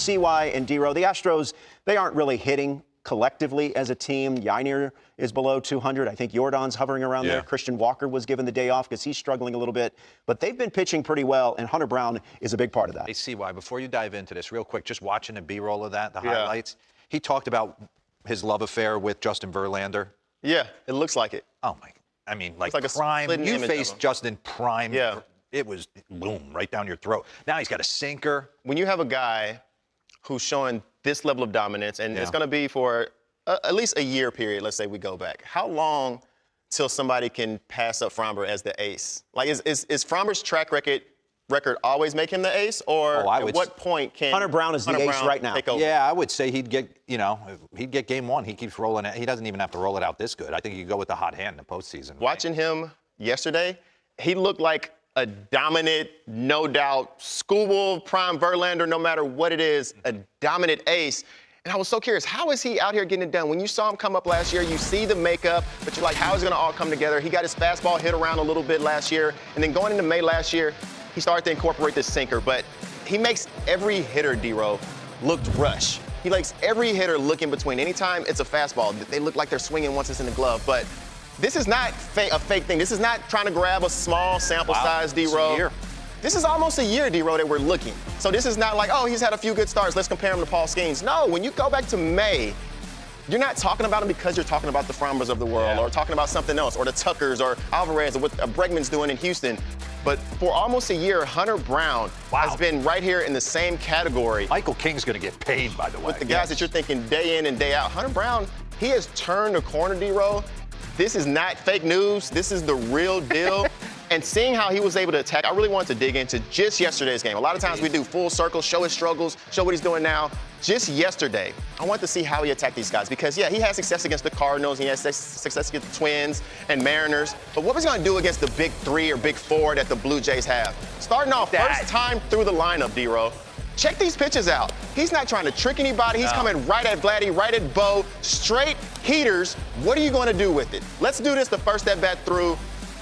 CY and D-Row. The Astros, they aren't really hitting collectively as a team. Yainier is below 200. I think Jordan's hovering around there. Christian Walker was given the day off because he's struggling a little bit. But they've been pitching pretty well, and Hunter Brown is a big part of that. Hey, CY, before you dive into this, real quick, just watching the B-roll of that, the highlights, he talked about his love affair with Justin Verlander. Yeah, it looks like it. Oh, my. I mean, like a prime. You faced Justin prime. Yeah. It was, boom, right down your throat. Now he's got a sinker. When you have a guy who's showing this level of dominance, and it's going to be for at least a year period, let's say we go back. How long till somebody can pass up Framber as the ace? Like, is Framber's track record always make him the ace, or at what point can Hunter Brown is the ace right now? Take over? Yeah, I would say he'd get, he'd get game one. He keeps rolling it. He doesn't even have to roll it out this good. I think you could go with the hot hand in the postseason. Watching him yesterday, he looked like a dominant, no doubt, schoolboy prime Verlander, no matter what it is, a dominant ace. And I was so curious, how is he out here getting it done? When you saw him come up last year, you see the makeup, but you're like, how is it going to all come together? He got his fastball hit around a little bit last year, and then going into May last year, he started to incorporate this sinker, but he makes every hitter, D-Row, look rush. He makes every hitter look in between. Anytime it's a fastball, they look like they're swinging once it's in the glove, but this is not a fake thing. This is not trying to grab a small sample size, D-Row. This is almost a year, D-Row, that we're looking. So this is not like, oh, he's had a few good starts. Let's compare him to Paul Skeens. No, when you go back to May, you're not talking about him because you're talking about the Frambers of the world or talking about something else, or the Tuckers or Alvarez or what Bregman's doing in Houston. But for almost a year, Hunter Brown has been right here in the same category. Michael King's going to get paid, by the way. With the guys that you're thinking day in and day out. Hunter Brown, he has turned the corner, D-Row. This is not fake news. This is the real deal. And seeing how he was able to attack, I really wanted to dig into just yesterday's game. A lot of times we do full circle, show his struggles, show what he's doing now. Just yesterday, I want to see how he attacked these guys because, yeah, he had success against the Cardinals. He had success against the Twins and Mariners. But what was he going to do against the big three or big four that the Blue Jays have? Starting off first time through the lineup, D-Row. Check these pitches out. He's not trying to trick anybody. He's coming right at Vladdy, right at Bo, straight heaters. What are you going to do with it? Let's do this the first at-bat through.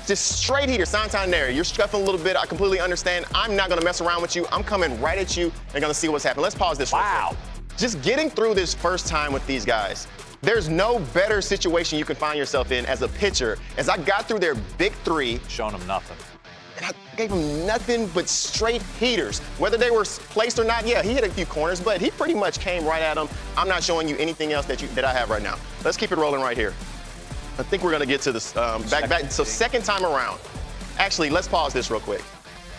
Just straight heater, Santander. You're scuffing a little bit. I completely understand. I'm not going to mess around with you. I'm coming right at you and going to see what's happening. Let's pause this real quick. Just getting through this first time with these guys, there's no better situation you can find yourself in as a pitcher. As I got through their big three. Showing them nothing. And I gave him nothing but straight heaters. Whether they were placed or not, yeah, he hit a few corners, but he pretty much came right at them. I'm not showing you anything else that I have right now. Let's keep it rolling right here. I think we're going to get to this back. So second time around. Actually, let's pause this real quick.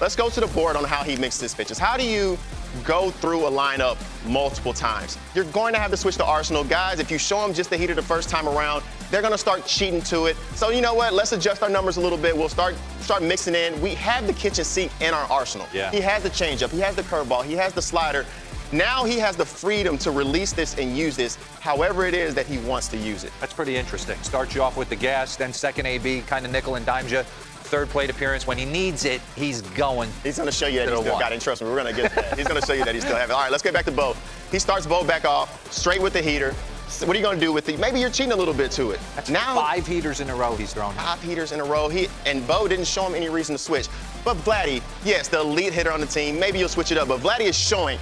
Let's go to the board on how he mixed his pitches. How do you go through a lineup multiple times? You're going to have to switch to Arsenal. Guys, if you show them just the heater the first time around, they're going to start cheating to it. So you know what? Let's adjust our numbers a little bit. We'll start mixing in. We have the kitchen sink in our arsenal. He has the changeup. He has the curveball. He has the slider. Now he has the freedom to release this and use this however it is that he wants to use it. That's pretty interesting. Starts you off with the gas, then second AB, kind of nickel and dimes you. Third plate appearance. When he needs it, he's going. He's going to show you that he still got it. Trust me, we're going to get to that. He's going to show you that he still has it. All right, let's get back to Bo. He starts Bo back off, straight with the heater. So what are you going to do with it? Maybe you're cheating a little bit to it. That's now 5 heaters in a row he's thrown. 5 heaters in a row. And Bo didn't show him any reason to switch. But Vladdy, yes, the elite hitter on the team. Maybe you'll switch it up. But Vladdy is showing,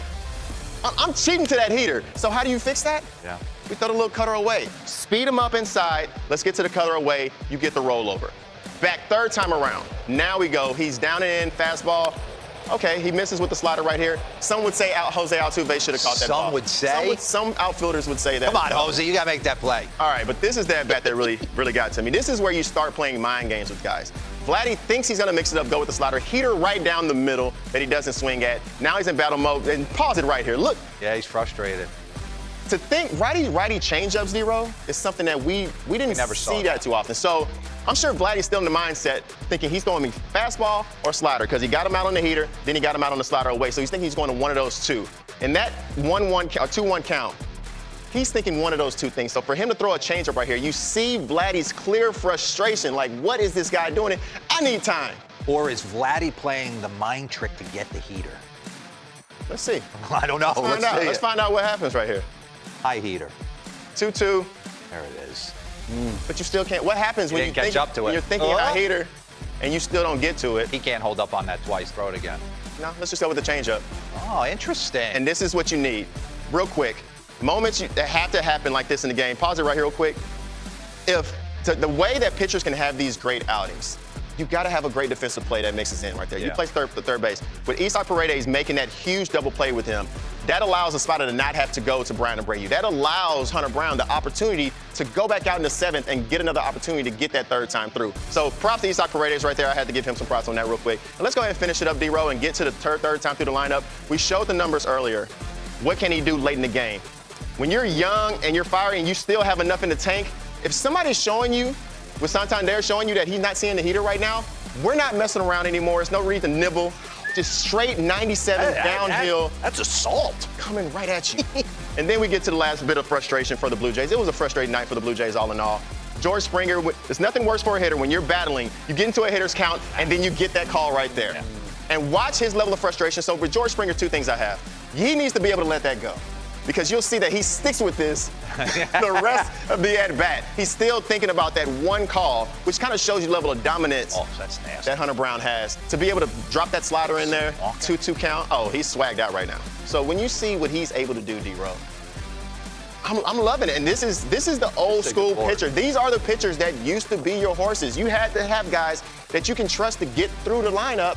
I'm cheating to that heater. So how do you fix that? We throw the little cutter away. Speed him up inside. Let's get to the cutter away. You get the rollover. Back third time around. Now we go. He's down and in, fastball. Okay, he misses with the slider right here. Some would say Jose Altuve should have caught that ball. Some would say? Some outfielders would say that. Come on, Jose, you got to make that play. All right, but this is that bat that really got to me. This is where you start playing mind games with guys. Vladdy thinks he's going to mix it up, go with the slider. Heater right down the middle that he doesn't swing at. Now he's in battle mode. And pause it right here. Look. Yeah, he's frustrated. To think righty changeups, D-Row, is something that we didn't see that too often. So I'm sure Vladdy's still in the mindset thinking he's throwing me fastball or slider because he got him out on the heater, then he got him out on the slider away. So he's thinking he's going to one of those two. And that 1-1 or 2-1 count, he's thinking one of those two things. So for him to throw a changeup right here, you see Vladdy's clear frustration. Like, what is this guy doing? I need time. Or is Vladdy playing the mind trick to get the heater? Let's see. I don't know. Let's find out what happens right here. High heater. 2-2. There it is. But you still can't. What happens when catch up to it? You're thinking high heater and you still don't get to it? He can't hold up on that twice. Throw it again. No, let's just go with the changeup. Oh, interesting. And this is what you need. Real quick, moments that have to happen like this in the game. Pause it right here real quick. The way that pitchers can have these great outings, you got to have a great defensive play that mixes in right there. You play third base. With Isaac Paredes making that huge double play with him, that allows the spotter to not have to go to Brown and Abreu. That allows Hunter Brown the opportunity to go back out in the 7th and get another opportunity to get that third time through. So props to Isaac Paredes right there. I had to give him some props on that real quick. And let's go ahead and finish it up, D-Row, and get to the third time through the lineup. We showed the numbers earlier. What can he do late in the game? When you're young and you're fiery and you still have enough in the tank, if somebody's showing you, with Santander showing you that he's not seeing the heater right now, we're not messing around anymore. There's no reason to nibble. Just straight 97 downhill. That's assault. Coming right at you. And then we get to the last bit of frustration for the Blue Jays. It was a frustrating night for the Blue Jays all in all. George Springer, there's nothing worse for a hitter when you're battling. You get into a hitter's count, and then you get that call right there. Yeah. And watch his level of frustration. So with George Springer, 2 things I have. He needs to be able to let that go, because you'll see that he sticks with this the rest of the at-bat. He's still thinking about that one call, which kind of shows you the level of dominance that's nasty. that Hunter Brown has. To be able to drop that slider in there, 2-2 count, oh, he's swagged out right now. So when you see what he's able to do, D-Row, I'm loving it. And this is the old school pitcher. These are the pitchers that used to be your horses. You had to have guys that you can trust to get through the lineup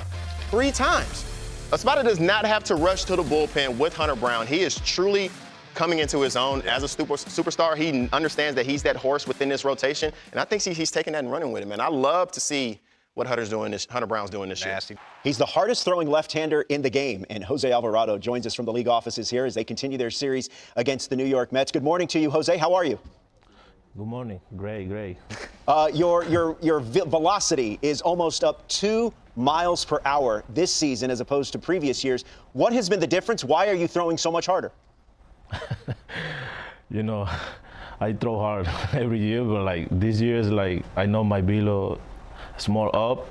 3 times. A spotter does not have to rush to the bullpen with Hunter Brown. He is truly coming into his own as a superstar. He understands that he's that horse within this rotation, and I think he's taking that and running with him. And I love to see what Hunter Brown's doing this year. He's the hardest throwing left-hander in the game, and Jose Alvarado joins us from the league offices here as they continue their series against the New York Mets. Good morning to you, Jose. How are you? Good morning. Great. Your velocity is almost up 2 miles per hour this season as opposed to previous years. What has been the difference? Why are you throwing so much harder? You know, I throw hard every year, but like this year is like I know my velo is more up.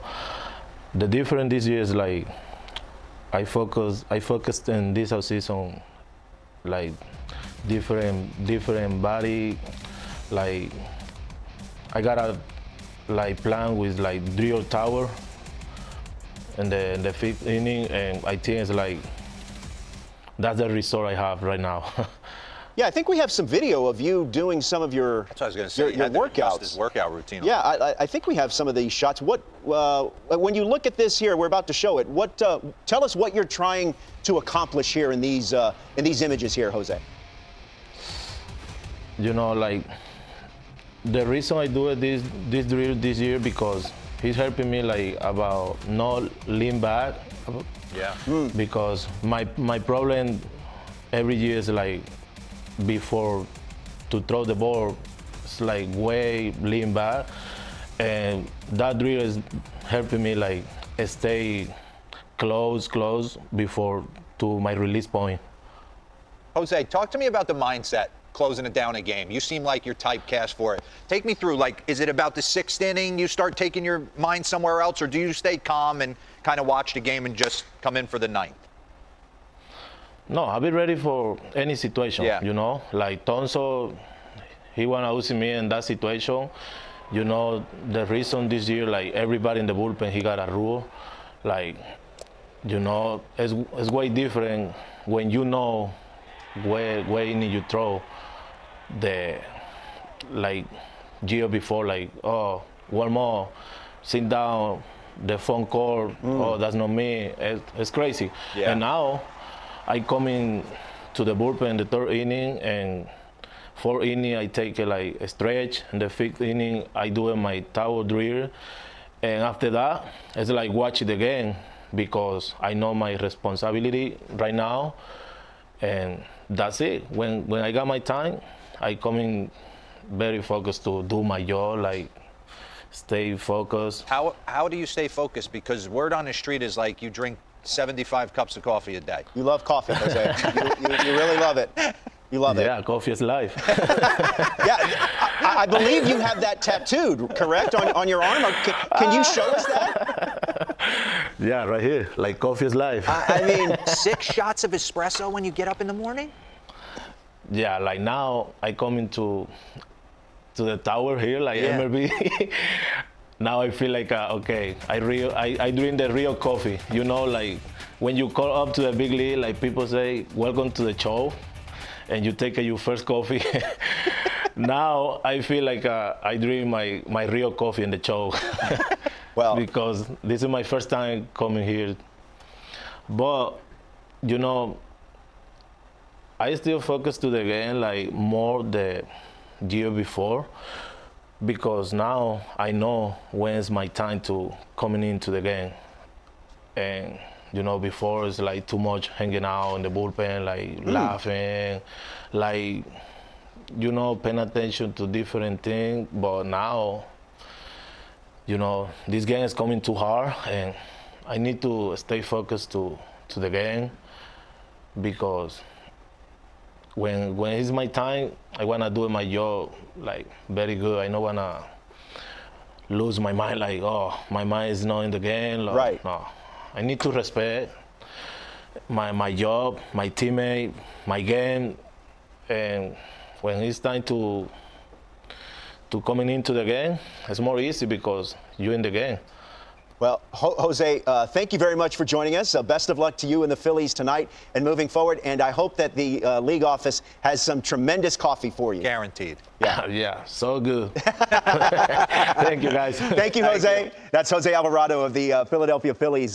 The difference this year is like I focused in this season like different body. Like I got a plan with like drill tower in the 5th inning, and I think it's like that's the result I have right now. Yeah, I think we have some video of you doing some of your That's what I was going to say. your workouts. His workout routine. Yeah, I think we have some of these shots. When you look at this here, we're about to show it. Tell us what you're trying to accomplish here in these images here, Jose. You know, like the reason I do this drill this year because he's helping me like about not lean back. Yeah. Because my problem every year is like before to throw the ball, it's like way lean back, and that drill is helping me like stay close before to my release point. Jose, talk to me about the mindset closing it down a game. You seem like you're typecast for it. Take me through, like, is it about the 6th inning you start taking your mind somewhere else, or do you stay calm and kind of watch the game and just come in for the 9th? No, I'll be ready for any situation, you know. Like Tonso, he want to use me in that situation. You know, the reason this year, like everybody in the bullpen, he got a rule. Like, you know, it's way different when you know where inning you throw. Like year before, like, oh, one more, sit down, the phone call, oh, that's not me. It's crazy. Yeah. And now I come in to the bullpen the 3rd inning, and 4th inning I take like a stretch, and the 5th inning I do my tower drill, and after that it's like watch it again because I know my responsibility right now, and that's it. When I got my time, I come in very focused to do my job, like stay focused. How do you stay focused? Because word on the street is like you drink 75 cups of coffee a day. You love coffee, Jose. you really love it. You love it. Yeah, coffee is life. Yeah, I believe you have that tattooed, correct, on your arm? Can you show us that? Yeah, right here, like coffee is life. I mean, 6 shots of espresso when you get up in the morning? Yeah, like now I come into the tower here, like MLB. Now I feel like okay, I drink the real coffee. You know, like when you call up to the big league, like people say, welcome to the show, and you take your first coffee. Now I feel like I drink my real coffee in the show. Well, because this is my first time coming here. But, you know, I still focus to the game like more the year before, because now I know when's my time to coming into the game. And, you know, before it's like too much hanging out in the bullpen, like laughing, like, you know, paying attention to different things. But now, you know, this game is coming too hard, and I need to stay focused to the game, because when it's my time, I wanna do my job like very good. I don't wanna lose my mind, like, oh, my mind is not in the game. Like, right. No, I need to respect my job, my teammate, my game, and when it's time to coming into the game, it's more easy because you're in the game. Well, Jose, thank you very much for joining us. Best of luck to you and the Phillies tonight and moving forward. And I hope that the league office has some tremendous coffee for you. Guaranteed. Yeah, yeah, so good. Thank you, guys. Thank you, Jose. That's Jose Alvarado of the Philadelphia Phillies.